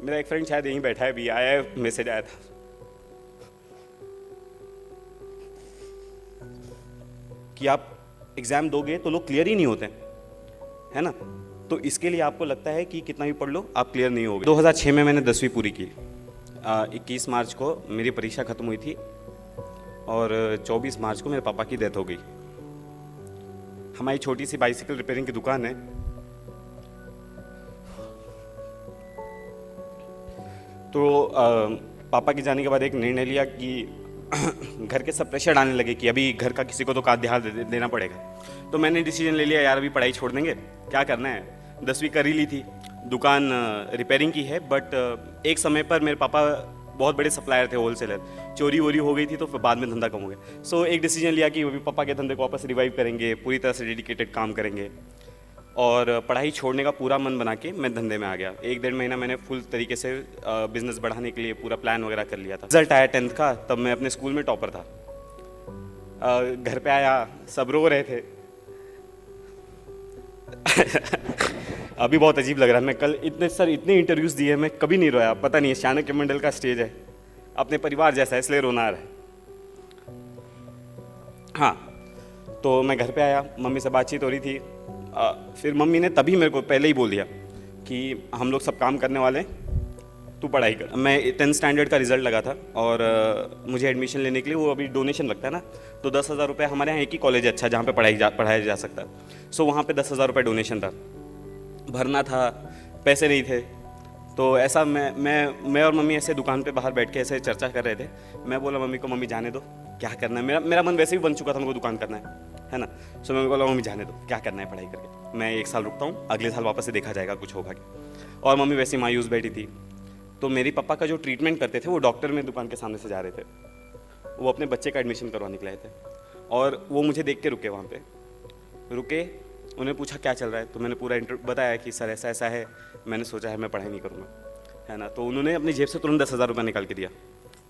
मेरा एक फ्रेंड शायद यहीं बैठा है, अभी आया है, मैसेज आया था कि आप एग्ज़ाम दोगे तो लोग क्लियर ही नहीं होते, है ना। तो इसके लिए आपको लगता है कि कितना भी पढ़ लो आप क्लियर नहीं होगे। 2006 में मैंने 10वीं पूरी की। 21 मार्च को मेरी परीक्षा ख़त्म हुई थी और 24 मार्च को मेरे पापा की डेथ हो गई। हमारी छोटी सी बाइसिकल रिपेयरिंग की दुकान है। तो पापा के जाने के बाद एक निर्णय लिया कि घर के सब प्रेशर डालने लगे कि अभी घर का किसी को तो ध्यान देना पड़ेगा। तो मैंने डिसीजन ले लिया, यार अभी पढ़ाई छोड़ देंगे, क्या करना है। 10वीं कर ही ली थी, दुकान रिपेयरिंग की है, बट एक समय पर मेरे पापा बहुत बड़े सप्लायर थे, होलसेलर। चोरी वोरी हो गई थी तो फिर बाद में धंधा कम हो गया। सो एक डिसीजन लिया कि अभी पापा के धंधे को वापस रिवाइव करेंगे, पूरी तरह से डेडिकेटेड काम करेंगे। और पढ़ाई छोड़ने का पूरा मन बना के मैं धंधे में आ गया। 1-1.5 महीना मैंने फुल तरीके से बिजनेस बढ़ाने के लिए पूरा प्लान वगैरह कर लिया था। रिजल्ट आया 10th का, तब मैं अपने स्कूल में टॉपर था। घर पे आया, सब रो रहे थे। अभी बहुत अजीब लग रहा है। मैं कल इतने इंटरव्यूज़ दिए, मैं कभी नहीं रोया। पता नहीं, चाणक्य मंडल का स्टेज है, अपने परिवार जैसा है, इसलिए रोना आ रहा है। हाँ, तो मैं घर पे आया, मम्मी से बातचीत हो रही थी। फिर मम्मी ने तभी मेरे को पहले ही बोल दिया कि हम लोग सब काम करने वाले हैं, तू पढ़ाई कर। मैं 10th स्टैंडर्ड का रिजल्ट लगा था और मुझे एडमिशन लेने के लिए वो अभी डोनेशन लगता है ना, तो 10,000 रुपये, हमारे यहाँ एक ही कॉलेज है अच्छा जहाँ पे पढ़ाया जा सकता है। सो वहाँ पे 10,000 रुपये डोनेशन था, भरना था, पैसे नहीं थे। तो ऐसा मैं और मम्मी ऐसे दुकान पे बाहर बैठ के ऐसे चर्चा कर रहे थे। मैं बोला मम्मी को, मम्मी जाने दो, क्या करना है। मेरा मन वैसे भी बन चुका था, मेरे को दुकान करना है ना। सो मैं बोला मम्मी जाने दो, क्या करना है पढ़ाई करके, मैं 1 साल रुकता हूँ, अगले साल वापस से देखा जाएगा कुछ होगा क्या। और मम्मी वैसे ही मायूस बैठी थी। तो मेरे पापा का जो ट्रीटमेंट करते थे वो डॉक्टर में दुकान के सामने से जा रहे थे, वो अपने बच्चे का एडमिशन करवाने के लिए आए थे। और वो मुझे देख के रुके, वहाँ पे रुके। उन्हें पूछा क्या चल रहा है, तो मैंने पूरा बताया कि सर ऐसा ऐसा है, मैंने सोचा है मैं पढ़ाई नहीं करूँगा, है ना। तो उन्होंने अपनी जेब से तुरंत 10,000 रुपये निकाल के दिया,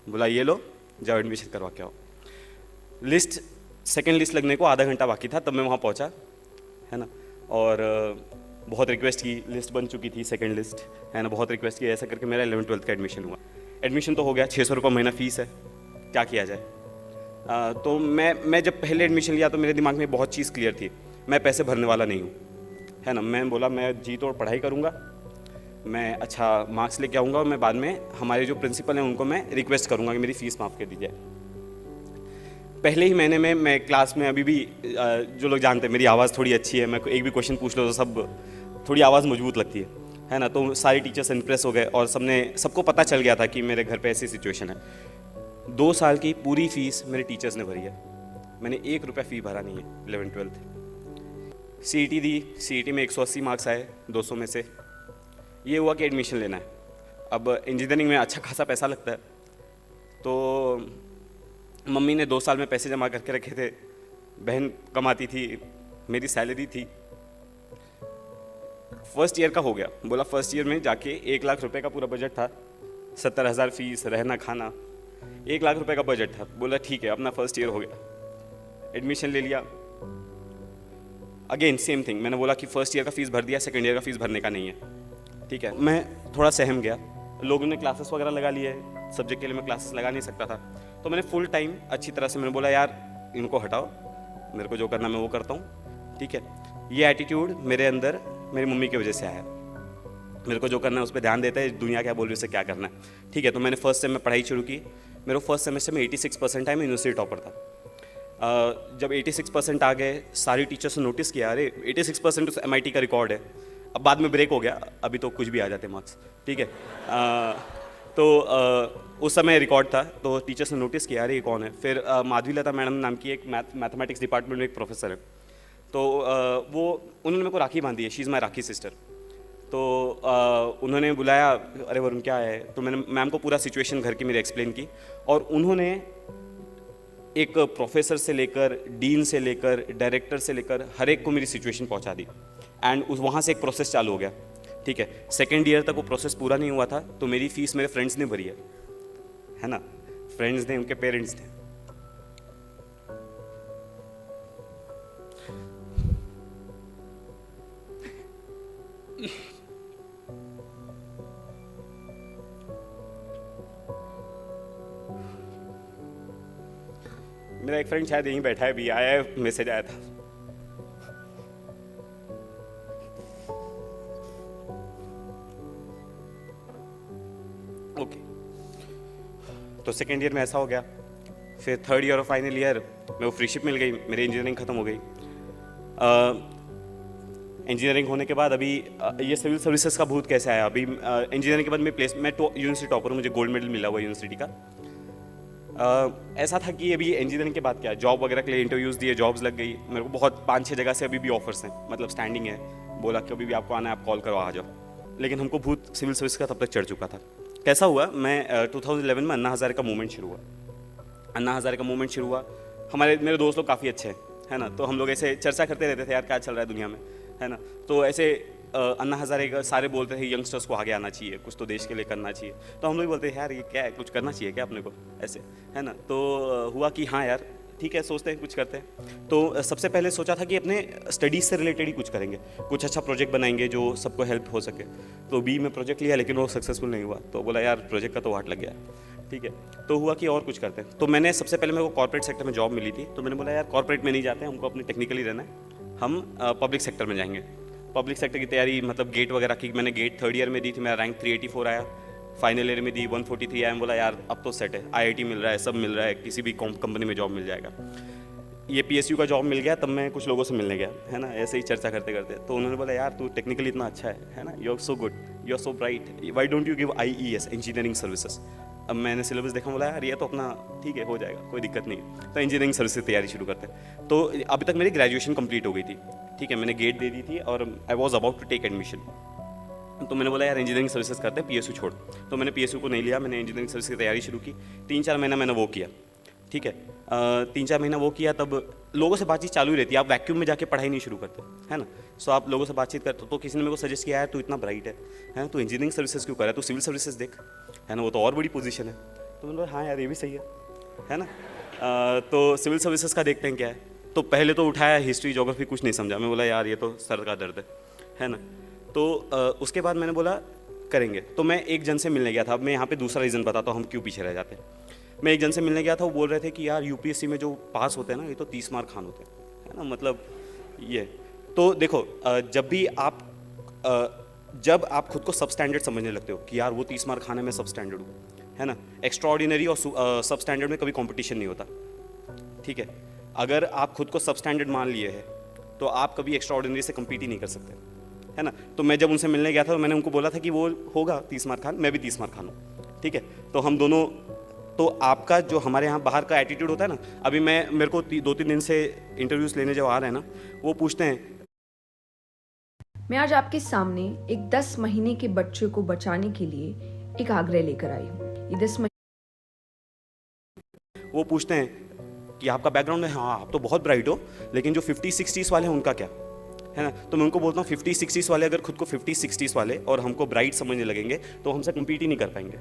बोला ये लो, जाओ एडमिशन करवा के आओ। सेकेंड लिस्ट लगने को आधा घंटा बाकी था, तब मैं वहाँ पहुँचा, है ना। और बहुत रिक्वेस्ट की, लिस्ट बन चुकी थी सेकंड लिस्ट, है ना। बहुत रिक्वेस्ट की, ऐसा करके मेरा 11th-12th का एडमिशन हुआ। एडमिशन तो हो गया, 600 रुपये महीना फीस है, क्या किया जाए। तो मैं जब पहले एडमिशन लिया तो मेरे दिमाग में बहुत चीज़ क्लियर थी, मैं पैसे भरने वाला नहीं हूँ, है ना। मैं बोला मैं जी तोड़ पढ़ाई करूँगा, मैं अच्छा मार्क्स लेके आऊँगा और मैं बाद में हमारे जो प्रिंसिपल हैं उनको मैं रिक्वेस्ट करूँगा कि मेरी फ़ीस माफ़ कर दी जाए। पहले ही महीने में मैं क्लास में, अभी भी जो लोग जानते हैं मेरी आवाज़ थोड़ी अच्छी है, मैं एक भी क्वेश्चन पूछ लो तो सब थोड़ी आवाज़ मजबूत लगती है ना। तो सारे टीचर्स इम्प्रेस हो गए और सबको पता चल गया था कि मेरे घर पे ऐसी सिचुएशन है। 2 साल की पूरी फीस मेरे टीचर्स ने भरी है, मैंने 1 रुपया फ़ी भरा नहीं है। 11th-12th CET दी, CET में 180 मार्क्स आए 200 में से। ये हुआ कि एडमिशन लेना है। अब इंजीनियरिंग में अच्छा खासा पैसा लगता है, तो मम्मी ने 2 साल में पैसे जमा करके रखे थे, बहन कमाती थी, मेरी सैलरी थी। फर्स्ट ईयर का हो गया, बोला फर्स्ट ईयर में जाके 1 लाख रुपए का पूरा बजट था, 70,000 फीस, रहना खाना, 1 लाख रुपए का बजट था। बोला ठीक है, अपना फर्स्ट ईयर हो गया, एडमिशन ले लिया। अगेन सेम थिंग, मैंने बोला कि फर्स्ट ईयर का फीस भर दिया, सेकेंड ईयर का फीस भरने का नहीं है, ठीक है। मैं थोड़ा सहम गया, लोगों ने क्लासेस वगैरह लगा लिए, सब्जेक्ट के लिए मैं क्लासेस लगा नहीं सकता था। तो मैंने फुल टाइम अच्छी तरह से मैंने बोला यार इनको हटाओ, मेरे को जो करना मैं वो करता हूँ, ठीक है। ये एटीट्यूड मेरे अंदर मेरी मम्मी की वजह से आया, मेरे को जो करना है उस पर ध्यान देता है, दुनिया क्या बोल रही है उसे क्या करना है, ठीक है। तो मैंने फर्स्ट सेम में पढ़ाई शुरू की। मेरे फर्स्ट सेमेस्टर में 86% आए, मैं यूनिवर्सिटी टॉपर था। जब 86% आ गए, सारी टीचर्स ने नोटिस किया, अरे 86% तो MIT का रिकॉर्ड है। अब बाद में ब्रेक हो गया, अभी तो कुछ भी आ जाते मार्क्स, ठीक है। उस समय रिकॉर्ड था, तो टीचर्स ने नोटिस किया, अरे ये कौन है। फिर माधवी लता मैडम नाम की एक मैथमेटिक्स डिपार्टमेंट में एक प्रोफेसर है, तो वो उन्होंने मेरे को राखी बांधी है, she is my rakhi sister. तो उन्होंने बुलाया, अरे वरुण क्या है। तो मैंने मैम को पूरा सिचुएशन घर की मेरी एक्सप्लेन की, और उन्होंने एक प्रोफेसर से लेकर, डीन से लेकर, डायरेक्टर से लेकर हर एक को मेरी सिचुएशन पहुंचा दी। एंड वहाँ से एक प्रोसेस चालू हो गया, ठीक है। सेकेंड ईयर तक वो प्रोसेस पूरा नहीं हुआ था, तो मेरी फीस मेरे फ्रेंड्स ने भरी है ना, फ्रेंड्स ने, उनके पेरेंट्स ने। मेरा एक फ्रेंड शायद यहीं बैठा है, भी आया है, मैसेज आया था। ओके, तो सेकेंड ईयर में ऐसा हो गया। फिर थर्ड ईयर और फाइनल ईयर में वो फ्रीशिप मिल गई, मेरी इंजीनियरिंग ख़त्म हो गई। इंजीनियरिंग होने के बाद अभी ये सिविल सर्विसेज का भूत कैसे आया। अभी इंजीनियरिंग के बाद मैं यूनिवर्सिटी टॉपर हूँ, मुझे गोल्ड मेडल मिला हुआ यूनिवर्सिटी का। ऐसा था कि अभी इंजीनियरिंग के बाद क्या, जॉब वगैरह के लिए इंटरव्यूज़ दिए, जॉब्स लग गई मेरे को बहुत 5-6 जगह से अभी भी ऑफर्स हैं, मतलब स्टैंडिंग है। बोला कि अभी भी आपको आना है, आप कॉल करो, आ जाओ। लेकिन हमको भूत सिविल सर्विस का तब तक चढ़ चुका था। कैसा हुआ, मैं 2011 में अन्ना हज़ारे का मूवमेंट शुरू हुआ। अन्ना हज़ारे का मूवमेंट शुरू हुआ, मेरे दोस्त लोग काफ़ी अच्छे हैं, है ना, तो हम लोग ऐसे चर्चा करते रहते थे, यार क्या चल रहा है दुनिया में, है ना। तो ऐसे अन्ना हज़ारे का सारे बोलते थे यंगस्टर्स को आगे आना चाहिए, कुछ तो देश के लिए करना चाहिए। तो हम लोग बोलते हैं यार ये क्या है, कुछ करना चाहिए क्या अपने को, ऐसे, है ना। तो हुआ कि हाँ यार ठीक है, सोचते हैं कुछ करते हैं। तो सबसे पहले सोचा था कि अपने स्टडीज़ से रिलेटेड ही कुछ करेंगे, कुछ अच्छा प्रोजेक्ट बनाएंगे जो सबको हेल्प हो सके। तो बी में प्रोजेक्ट लिया, लेकिन वो सक्सेसफुल नहीं हुआ। तो बोला यार प्रोजेक्ट का तो वाट लग गया, ठीक है। तो हुआ कि और कुछ करते हैं। तो मैंने सबसे पहले मेरे को कॉर्पोरेट सेक्टर में जॉब मिली थी। तो मैंने बोला यार कॉर्पोरेट में नहीं जाते, हमको अपने टेक्निकली रहना है, हम पब्लिक सेक्टर में जाएंगे। पब्लिक सेक्टर की तैयारी, मतलब गेट वगैरह की, मैंने गेट थर्ड ईयर में दी थी, मेरा रैंक 384 आया। फाइनल ईयर में दी 143 आया। बोला यार अब तो सेट है, IIT मिल रहा है, सब मिल रहा है, किसी भी कंपनी में जॉब मिल जाएगा। ये PSU का जॉब मिल गया, तब मैं कुछ लोगों से मिलने गया, है ना, ऐसे ही चर्चा करते करते। तो उन्होंने बोला यार तू टेक्निकली इतना अच्छा है ना, you are so good, you are so bright, why don't you give IES, engineering services. अब मैंने सिलेबस देखा, बोला यार ये तो अपना ठीक है, हो जाएगा, कोई दिक्कत नहीं है। तो इंजीनियरिंग सर्विस की तैयारी शुरू करते हैं। तो अभी तक मेरी ग्रेजुएशन कंप्लीट हो गई थी, ठीक है, मैंने गेट दे दी थी और I was about to take admission. तो मैंने बोला यार इंजीनियरिंग सर्विसेज करते हैं, PSU छोड़। तो मैंने PSU को नहीं लिया, मैंने इंजीनियरिंग सर्विस की तैयारी शुरू की। 3-4 महीना मैंने वो किया, ठीक है। 3-4 महीना वो किया, तब लोगों से बातचीत चालू ही रहती है, आप वैक्यूम में जाके पढ़ाई नहीं शुरू करते, है ना। सो आप लोगों से बातचीत करते। तो किसी ने मेरे को सजेस्ट किया यार तू इतना ब्राइट है ना, तू इंजीनियरिंग सर्विसेज क्यों कर रहा है, तू सिविल सर्विसेज देख, है ना, वो तो और बड़ी पोजीशन है। तो मैंने बोला हाँ यार ये भी सही है ना। तो सिविल सर्विसेज का देखते हैं क्या है। तो पहले तो उठाया हिस्ट्री ज्योग्राफी, कुछ नहीं समझा। मैं बोला यार ये तो सर का दर्द है ना। तो उसके बाद मैंने बोला करेंगे। तो मैं एक जन से मिलने गया था। अब मैं यहाँ पे दूसरा रीज़न बताता हूँ हम क्यों पीछे रह जाते हैं। मैं एक जन से मिलने गया था, वो बोल रहे थे कि यार UPSC में जो पास होते हैं ना, ये तो 30 मार्क खान होते हैं, है ना, मतलब ये। तो देखो जब आप खुद को सब स्टैंडर्ड समझने लगते हो कि यार वो 30 मार्क खाने में सब स्टैंडर्ड हूँ, है ना। एक्स्ट्रा ऑर्डिनरी और सब स्टैंडर्ड में कभी कंपटीशन नहीं होता, ठीक है। अगर आप खुद को सब स्टैंडर्ड मान लिए हैं तो आप कभी एक्स्ट्रा ऑर्डिनरी से कम्पीट ही नहीं कर सकते, है ना। तो मैं जब उनसे मिलने गया था तो मैंने उनको बोला था कि वो होगा 30 मार्क खान, मैं भी 30 मार्क खान हूँ, ठीक है। तो हम दोनों, तो आपका जो हमारे यहाँ बाहर का एटीट्यूड होता है ना, अभी मेरे को 2-3 दिन से इंटरव्यूज़ लेने जब आ रहे हैं ना, वो पूछते हैं। मैं आज आपके सामने एक 10 महीने के बच्चे को बचाने के लिए एक आग्रह लेकर आई हूँ। ये 10 वो पूछते हैं कि आपका बैकग्राउंड है, हाँ आप तो बहुत ब्राइट हो, लेकिन जो 50-60s वाले हैं उनका क्या, है ना। तो मैं उनको बोलता हूँ 50-60s वाले अगर खुद को 50-60s वाले और हमको ब्राइट समझने लगेंगे तो हमसे कम्पीट ही नहीं कर पाएंगे,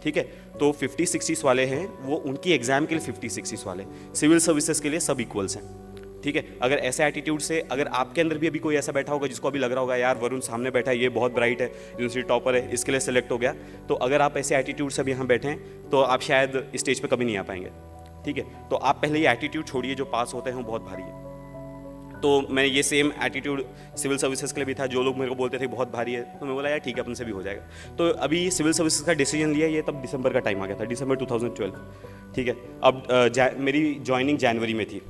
ठीक है। तो 50-60s वाले हैं वो, उनकी एग्जाम के लिए 50-60s वाले, सिविल सर्विसेज के लिए सब इक्वल्स हैं, ठीक है। अगर ऐसे एटीट्यूड से, अगर आपके अंदर भी अभी कोई ऐसा बैठा होगा जिसको अभी लग रहा होगा यार वरुण सामने बैठा है, ये बहुत ब्राइट है, यूनिवर्सिटी टॉपर है, इसके लिए सेलेक्ट हो गया, तो अगर आप ऐसे एटीट्यूड से भी यहाँ बैठे हैं तो आप शायद स्टेज पे कभी नहीं आ पाएंगे, ठीक है। तो आप पहले ये एटीट्यूड छोड़िए, जो पास होते हैं वो बहुत भारी है। तो मैं ये सेम एटीट्यूड सिविल सर्विसेज के लिए भी था। जो लोग मेरे को बोलते थे बहुत भारी है, तो मैं बोला यार ठीक है अपन से भी हो जाएगा। तो अभी सिविल सर्विसेज का डिसीजन लिया, ये तब दिसंबर का टाइम आ गया था, दिसंबर 2012, ठीक है। अब मेरी ज्वाइनिंग जनवरी में थी।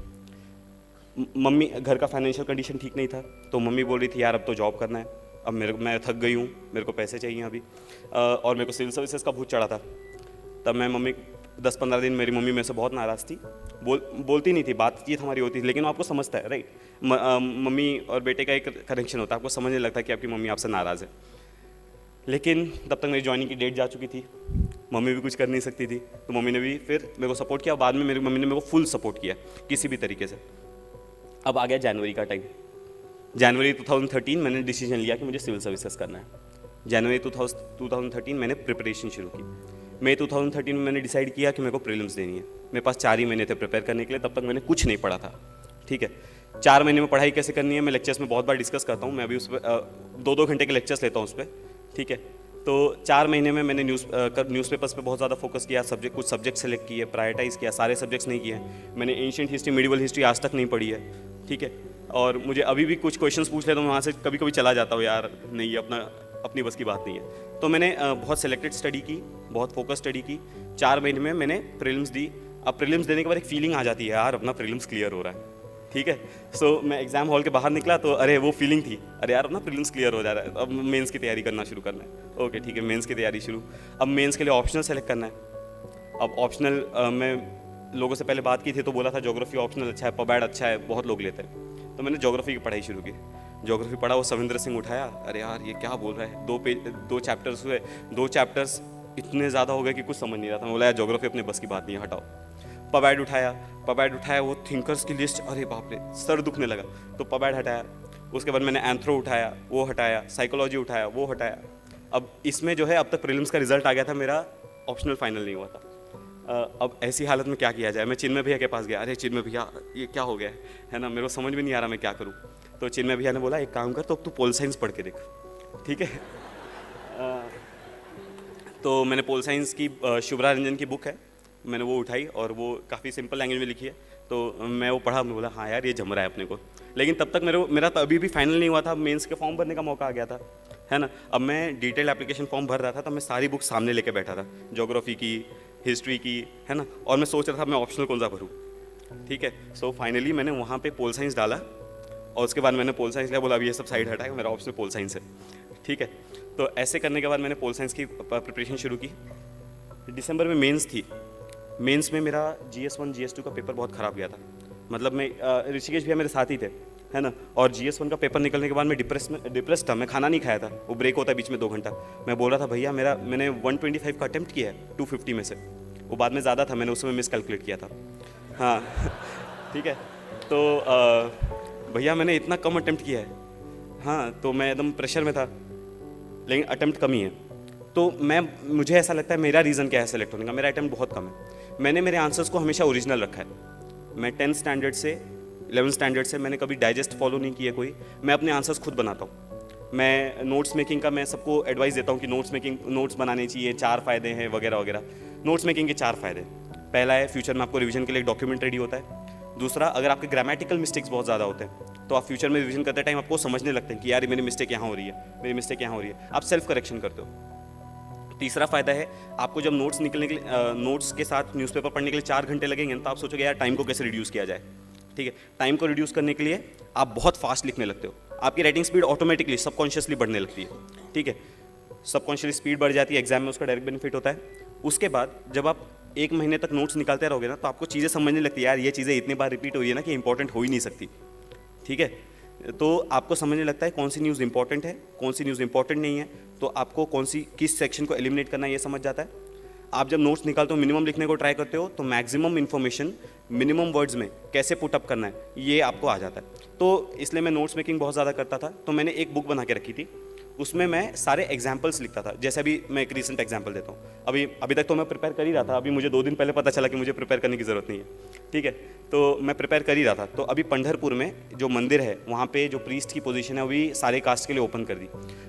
मम्मी, घर का फाइनेंशियल कंडीशन ठीक नहीं था, तो मम्मी बोल रही थी यार अब तो जॉब करना है, अब मैं थक गई हूँ, मेरे को पैसे चाहिए अभी, और मेरे को सिविल सर्विसेज का भूत चढ़ा था। तब मैं 10-15 दिन मेरी मम्मी मेरे से बहुत नाराज़ थी, बोलती नहीं थी, बातचीत हमारी होती थी, लेकिन आपको समझता है राइट, मम्मी और बेटे का एक कनेक्शन होता है, आपको समझने लगता है कि आपकी मम्मी आपसे नाराज़ है। लेकिन तब तक मेरी ज्वाइनिंग की डेट जा चुकी थी, मम्मी भी कुछ कर नहीं सकती थी, तो मम्मी ने भी फिर मेरे को सपोर्ट किया। बाद में मेरी मम्मी ने मेरे को फुल सपोर्ट किया किसी भी तरीके से। अब आ गया जनवरी का टाइम। जनवरी 2013 मैंने डिसीजन लिया कि मुझे सिविल सर्विसेज करना है। जनवरी 2013 मैंने प्रिपरेशन शुरू की। मई 2013 में मैंने डिसाइड किया कि मेरे को प्रीलिम्स देनी है। मेरे पास 4 ही महीने थे प्रिपेयर करने के लिए, तब तक मैंने कुछ नहीं पढ़ा था, ठीक है। 4 महीने में पढ़ाई कैसे करनी है मैं लेक्चर्स में बहुत बार डिस्कस करता हूँ, मैं अभी उस पर 2-2 घंटे के लेक्चर्स लेता हूँ उस पर, ठीक है। तो 4 महीने में मैंने न्यूज़पेपर्स पे बहुत ज़्यादा फोकस किया, कुछ सब्जेक्ट सेलेक्ट किए, प्रायोरिटाइज़ किया, सारे सब्जेक्ट्स नहीं किए। मैंने एंशिएंट हिस्ट्री, मिडिवल हिस्ट्री आज तक नहीं पढ़ी है, ठीक है। और मुझे अभी भी कुछ क्वेश्चंस पूछ ले तो मैं वहाँ से कभी कभी चला जाता हूँ, यार नहीं ये अपनी बस की बात नहीं है। तो मैंने बहुत सेलेक्टेड स्टडी की, बहुत फोकस स्टडी की। 4 महीने में मैंने प्रीलिम्स दी। अब प्रीलिम्स देने के बाद एक फीलिंग आ जाती है, यार अपना प्रीलिम्स क्लियर हो रहा है, ठीक है। सो मैं एग्जाम हॉल के बाहर निकला तो अरे वो फीलिंग थी, अरे यार अपना प्रीलिम्स क्लियर हो जा रहा है, अब मेंस की तैयारी करना शुरू करना है। ओके ठीक है, मेंस की तैयारी शुरू। अब मेंस के लिए ऑप्शनल सेलेक्ट करना है। अब ऑप्शनल मैं लोगों से पहले बात की थी तो बोला था ज्योग्राफी ऑप्शनल अच्छा है, पबैड अच्छा है, बहुत लोग लेते हैं। तो मैंने ज्योग्राफी की पढ़ाई शुरू की। ज्योग्राफी पढ़ा, वो सविंद्र सिंह उठाया, अरे यार ये क्या बोल रहा है, 2 चैप्टर्स हुए, 2 चैप्टर्स इतने ज़्यादा हो गए कि कुछ समझ नहीं रहा था। मैं बोला यार ज्योग्राफी अपने बस की बात नहीं है, हटाओ। पबैड उठाया, वो थिंकर्स की लिस्ट, अरे बाप रे सर दुखने लगा, तो पबैड हटाया। उसके बाद मैंने एंथ्रो उठाया, वो हटाया, साइकोलॉजी उठाया, वो हटाया। अब इसमें जो है अब तक प्रीलिम्स का रिजल्ट आ गया था, मेरा ऑप्शनल फाइनल नहीं हुआ था। अब ऐसी हालत में क्या किया जाए। मैं चिन्मय भैया के पास गया, अरे चिन्मय भैया ये क्या हो गया है ना, मेरे को समझ में नहीं आ रहा मैं क्या करूँ। तो चिन्मय भैया ने बोला एक काम कर, तो अब तू पोल साइंस पढ़ के देख, ठीक है। तो मैंने पोल साइंस की शुभ्रा रंजन की बुक है, मैंने वो उठाई और वो काफ़ी सिंपल लैंग्वेज में लिखी है, तो मैं वो पढ़ा। मैं बोला हाँ यार ये जम रहा है अपने को। लेकिन तब तक मेरा तो अभी भी फाइनल नहीं हुआ था, मेंस के फॉर्म भरने का मौका आ गया था, है ना। अब मैं डिटेल एप्लीकेशन फॉर्म भर रहा था, तब मैं सारी बुक सामने लेके बैठा था, ज्योग्राफी की, हिस्ट्री की, है ना। और मैं सोच रहा था मैं ऑप्शनल कौन सा भरूँ, ठीक है। सो फाइनली मैंने वहाँ पे पोल साइंस डाला और उसके बाद मैंने पोल साइंस लिया, बोला अभी ये सब साइड हटाएगा, मेरा ऑप्शनल पोल साइंस है, ठीक है। तो ऐसे करने के बाद मैंने पोल साइंस की प्रिपरेशन शुरू की। दिसंबर में मेंस थी। मेंस में मेरा GS1 GS2 का पेपर बहुत ख़राब गया था। मतलब मैं ऋषिकेश भैया मेरे साथ ही थे, है ना। और GS1 का पेपर निकलने के बाद मैं डिप्रेस था, मैं खाना नहीं खाया था, वो ब्रेक होता है बीच में 2 घंटा। मैं बोल रहा था भैया मैंने 125 का अटेम्प्ट किया है 250 में से, वो बाद में ज़्यादा था, मैंने उस समय मिस कैलकुलेट किया था, हाँ ठीक है। तो भैया मैंने इतना कम अटेम्प्ट किया है, हाँ। तो मैं एकदम प्रेशर में था, लेकिन अटेम्प्ट कम ही है। तो मुझे ऐसा लगता है मेरा रीज़न क्या है सेलेक्ट होने का, मेरा अटेम्प्ट बहुत कम है। मैंने मेरे आंसर्स को हमेशा ओरिजिनल रखा है। मैं 10th स्टैंडर्ड से 11th स्टैंडर्ड से मैंने कभी डाइजेस्ट फॉलो नहीं किया कोई। मैं अपने आंसर्स खुद बनाता हूँ। मैं नोट्स मेकिंग का मैं सबको एडवाइस देता हूँ कि नोट्स बनाने चाहिए, 4 फ़ायदे हैं वगैरह वगैरह। नोट्स मेकिंग के 4 फ़ायदे, पहला है फ्यूचर में आपको रिवीजन के लिए एक डॉक्यूमेंट रेडी होता है। दूसरा, अगर आपके ग्रामेटिकल मिस्टेक्स बहुत ज़्यादा होते हैं तो आप फ्यूचर में रिवीजन करते टाइम आपको समझने लगते हैं कि यार मेरी मिस्टेक यहाँ हो रही है, मेरी मिस्टेक यहाँ हो रही है, आप सेल्फ करेक्शन करते हो। तीसरा फ़ायदा है, आपको जब नोट्स निकलने के लिए नोट्स के साथ न्यूज़पेपर पढ़ने के लिए 4 घंटे लगेंगे तो आप सोचोगे यार टाइम को कैसे रिड्यूस किया जाए, ठीक है। टाइम को रिड्यूस करने के लिए आप बहुत फास्ट लिखने लगते हो, आपकी राइटिंग स्पीड ऑटोमेटिकली सबकॉन्शियसली बढ़ने लगती है, ठीक है। सबकॉन्शियसली स्पीड बढ़ जाती है, एग्जाम में उसका डायरेक्ट बेनिफिट होता है। उसके बाद जब आप 1 महीने तक नोट्स निकालते रहोगे ना, तो आपको चीज़ें समझने लगती है, यार ये चीज़ें इतनी बार रिपीट हो रही है ना कि इंपॉर्टेंट हो ही नहीं सकती, ठीक है। तो आपको समझने लगता है कौन सी न्यूज़ इंपॉर्टेंट है, कौन सी न्यूज़ इंपॉर्टेंट नहीं है, तो आपको किस सेक्शन को एलिमिनेट करना है ये समझ जाता है। आप जब नोट्स निकालते हो, मिनिमम लिखने को ट्राई करते हो, तो मैक्सिमम इन्फॉर्मेशन मिनिमम वर्ड्स में कैसे पुटअप करना है ये आपको आ जाता है। तो इसलिए मैं नोट्स मेकिंग बहुत ज़्यादा करता था। तो मैंने एक बुक बना के रखी थी, उसमें मैं सारे एग्जाम्पल्स लिखता था। जैसे अभी मैं एक रीसेंट एग्जाम्पल देता हूँ, अभी तक तो मैं प्रिपेयर कर ही रहा था, अभी मुझे 2 दिन पहले पता चला कि मुझे प्रिपेयर करने की ज़रूरत नहीं है, ठीक है। तो मैं प्रिपेयर कर ही रहा था। तो अभी पंढरपुर में जो मंदिर है वहाँ पे जो प्रीस्ट की पोजीशन है अभी सारे कास्ट के लिए ओपन कर दी।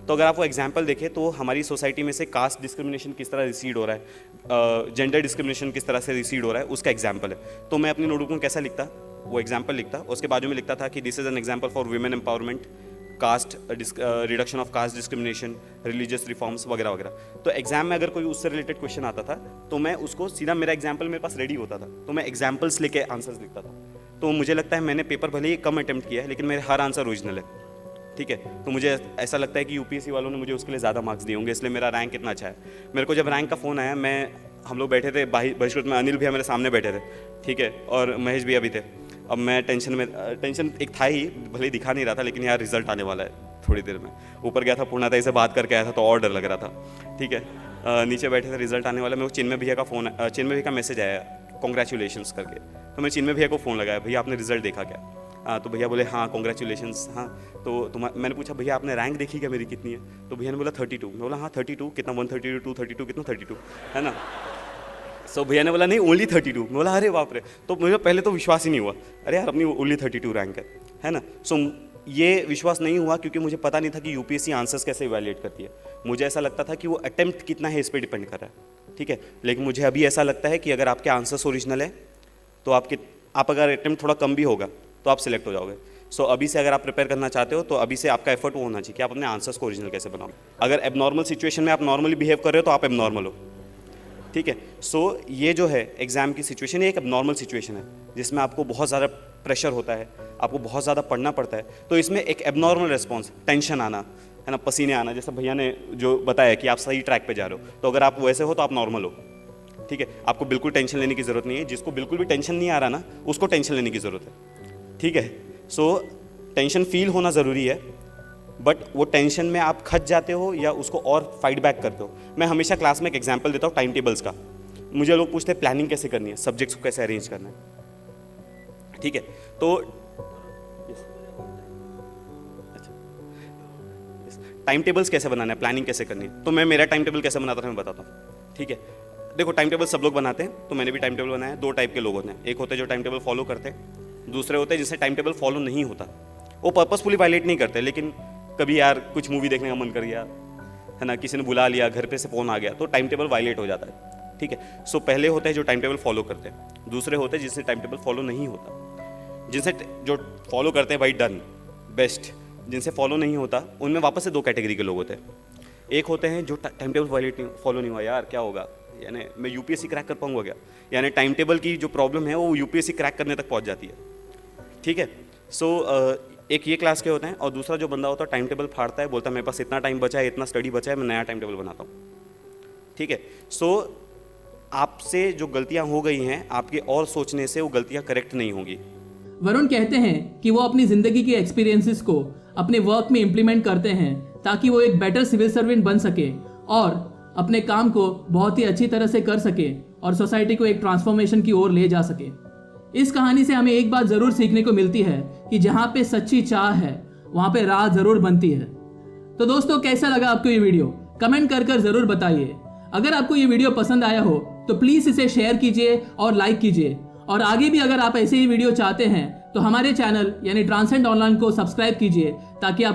तो अगर आप वो एग्जाम्पल देखें तो हमारी सोसाइटी में से कास्ट डिस्क्रिमिनेशन किस तरह रिसीड हो रहा है, जेंडर डिस्क्रिमिनेशन किस तरह से रिसीड हो रहा है, उसका एग्जाम्पल है। तो मैं अपनी नोटबुक में कैसा लिखता, वो एग्जाम्पल लिखता, उसके बाजू में लिखता था कि this is an example for women empowerment, caste reduction of caste discrimination, religious reforms वगैरह वगैरह। तो एग्जाम में अगर कोई उससे रिलेटेड क्वेश्चन आता था तो मैं उसको सीधा, मेरा एग्जाम्पल मेरे पास रेडी होता था, तो मैं एग्जाम्पल्स लेके आंसर्स लिखता था। तो मुझे लगता है मैंने पेपर भले ही कम अटेम्प्ट किया है लेकिन मेरे हर आंसर ओरिजिनल है, ठीक है। तो मुझे ऐसा लगता है कि यूपीएससी वालों ने मुझे उसके लिए ज़्यादा मार्क्स दिए होंगे, इसलिए मेरा रैंक इतना अच्छा है। मेरे को जब रैंक का फ़ोन आया, हम लोग बैठे थे बहिष्कृत में, अनिल भैया मेरे सामने बैठे थे, ठीक है, और महेश भैया भी थे। अब मैं टेंशन एक था ही, भले ही दिखा नहीं रहा था, लेकिन यार रिजल्ट आने वाला है थोड़ी देर में। ऊपर गया था पूर्णाताई से बात करके आया था तो और डर लग रहा था, ठीक है। नीचे बैठे थे, रिजल्ट आने वाला, मेरे को चिन्मय भैया का मैसेज आया कॉन्ग्रेचुलेशंस करके। तो मैं चिन्मय भैया को फ़ोन लगाया, भैया आपने रिजल्ट देखा क्या? तो भैया बोले हाँ कॉन्ग्रेचुलेशंस। हाँ तो मैंने पूछा भैया आपने रैंक देखी क्या, मेरी कितनी है? तो भैया ने बोला 32। मैं बोला हाँ 32 कितना, 132 232 कितना 32, है ना। सो भैया ने बोला नहीं ओनली 32। मैं बोला अरे बाप रे। तो मुझे पहले तो विश्वास ही नहीं हुआ, अरे यार अपनी ओनली 32 रैंक है ना। सो ये विश्वास नहीं हुआ क्योंकि मुझे पता नहीं था कि यूपीएससी आंसर्स कैसे इवैल्यूएट करती है। मुझे ऐसा लगता था कि वो अटेम्प्ट कितना है इस पर डिपेंड कर रहा है, ठीक है। लेकिन मुझे अभी ऐसा लगता है कि अगर आपके आंसर्स ओरिजिनल है तो आप अगर अटेम्प्ट थोड़ा कम भी होगा तो आप सिलेक्ट हो जाओगे। सो अभी से अगर आप प्रिपेयर करना चाहते हो तो अभी से आपका एफर्ट वो होना चाहिए कि आप अपने आंसर्स को ओरिजिनल कैसे बनाओ। अगर एबनॉर्मल सिचुएशन में आप नॉर्मली बिहेव कर रहे हो तो आप एबनॉर्मल हो, ठीक है। सो ये जो है एग्ज़ाम की सिचुएशन, ये एक एबनॉर्मल सिचुएशन है जिसमें आपको बहुत ज़्यादा प्रेशर होता है, आपको बहुत ज़्यादा पढ़ना पड़ता है। तो इसमें एक एबनॉर्मल रिस्पॉन्स, टेंशन आना है ना, पसीने आना, जैसे भैया ने जो बताया कि आप सही ट्रैक पे जा रहे हो, तो अगर आप वैसे हो तो आप नॉर्मल हो, ठीक है। आपको बिल्कुल टेंशन लेने की ज़रूरत नहीं है। जिसको बिल्कुल भी टेंशन नहीं आ रहा ना, उसको टेंशन लेने की ज़रूरत है, ठीक है। सो टेंशन फील होना ज़रूरी है, बट वो टेंशन में आप खच जाते हो या उसको और फाइट बैक करते हो। मैं हमेशा क्लास में एक एग्जांपल देता हूँ टाइम टेबल्स का। मुझे लोग पूछते हैं प्लानिंग कैसे करनी है, सब्जेक्ट्स को कैसे अरेंज करना है, ठीक है। तो टाइम टेबल्स कैसे बनाना है, प्लानिंग कैसे करनी है, तो मैं मेरा टाइम टेबल कैसे बनाता था मैं बताता हूँ, ठीक है। देखो टाइम टेबल सब लोग बनाते हैं, तो मैंने भी टाइम टेबल बनाया। दो टाइप के लोग होते हैं, एक होते हैं जो टाइम टेबल फॉलो करते हैं, दूसरे होते हैं जिससे टाइम टेबल फॉलो नहीं होता। वो पर्पसफुली वायलेट नहीं करते, लेकिन कभी यार कुछ मूवी देखने का मन कर गया है ना, किसी ने बुला लिया, घर पे से फ़ोन आ गया, तो टाइम टेबल वायलेट हो जाता है, ठीक है। सो पहले होते हैं जो टाइम टेबल फॉलो करते हैं, दूसरे होते हैं जिससे टाइम टेबल फॉलो नहीं होता। जिनसे जो फॉलो करते हैं भाई डन बेस्ट, जिनसे फॉलो नहीं होता उनमें वापस से दो कैटेगरी के लोग होते हैं। एक होते हैं जो टाइम टेबल वायलेट नहीं फॉलो नहीं हुआ, यार क्या होगा, यानी मैं यूपीएससी क्रैक कर पाऊंगा क्या, यानी टाइम टेबल की जो प्रॉब्लम है वो यूपीएससी क्रैक करने तक पहुंच जाती है, ठीक है। सो एक ये क्लास के होते हैं, और दूसरा जो बंदा होता है टाइम टेबल फाड़ता है, बोलता है मेरे पास इतना टाइम बचा है, इतना स्टडी बचा है, मैं नया टाइम टेबल बनाता हूँ, ठीक है। सो आपसे जो गलतियाँ हो गई हैं आपके और सोचने से वो गलतियाँ करेक्ट नहीं होंगी। वरुण कहते हैं कि वो अपनी ज़िंदगी के एक्सपीरियंसेस को अपने वर्क में इम्प्लीमेंट करते हैं ताकि वो एक बेटर सिविल सर्वेंट बन सके और अपने काम को बहुत ही अच्छी तरह से कर सके और सोसाइटी को एक ट्रांसफॉर्मेशन की ओर ले जा सके। इस कहानी से हमें एक बात ज़रूर सीखने को मिलती है कि जहाँ पे सच्ची चाह है वहाँ पे राह ज़रूर बनती है। तो दोस्तों कैसा लगा आपको ये वीडियो, कमेंट कर ज़रूर बताइए। अगर आपको ये वीडियो पसंद आया हो तो प्लीज़ इसे शेयर कीजिए और लाइक कीजिए, और आगे भी अगर आप ऐसे ही वीडियो चाहते हैं तो हमारे चैनल यानी ट्रांसेंड ऑनलाइन को सब्सक्राइब कीजिए ताकि आप